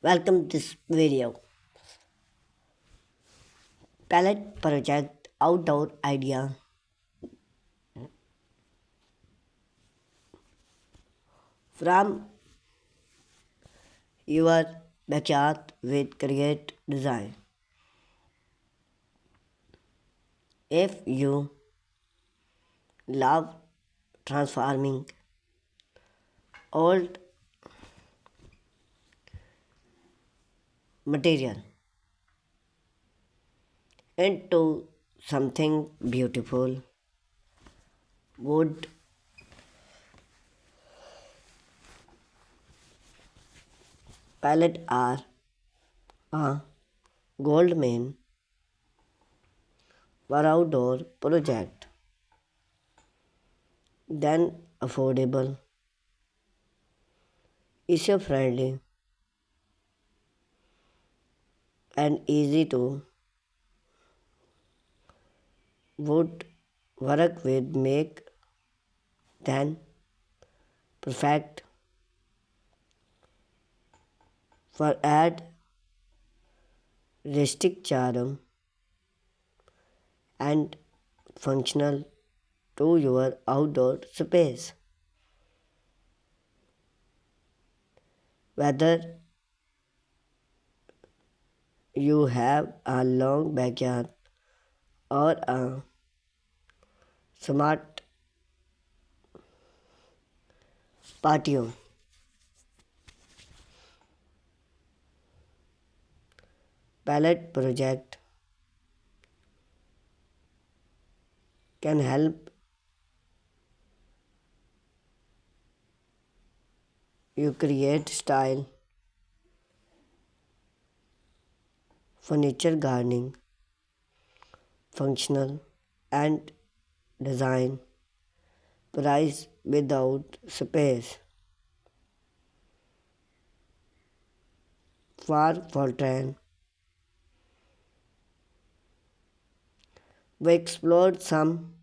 Welcome to this video. Pallet Project Outdoor Idea from your backyard with create design. If you love transforming old material into something beautiful, wood pallet are a gold main for outdoor project, then affordable, eco friendly, and easy to would work with make then perfect for add rustic charm and functional to your outdoor space. Whether you have a long backyard or a smart patio, pallet project can help you create style, furniture gardening, functional and design price without space. For Fortran, we explored some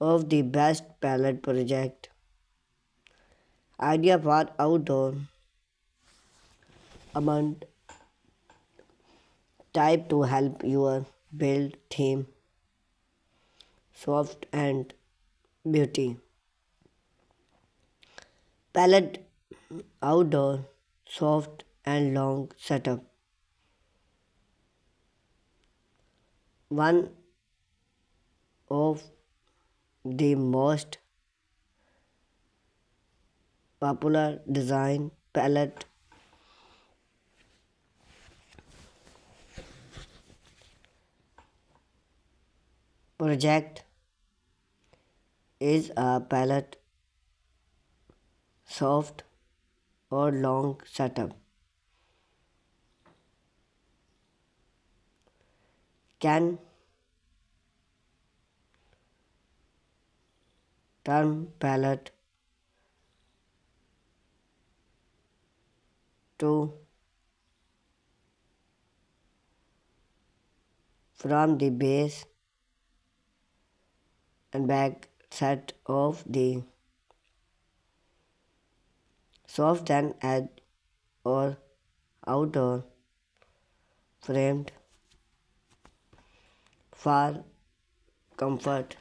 of the best palette project idea for outdoor amount type to help your build theme soft and beauty. Palette outdoor soft and long setup. One of the most popular design palette project is a palette soft or long setup. Can turn palette to from the base and back set of the soft and edge or outdoor framed for comfort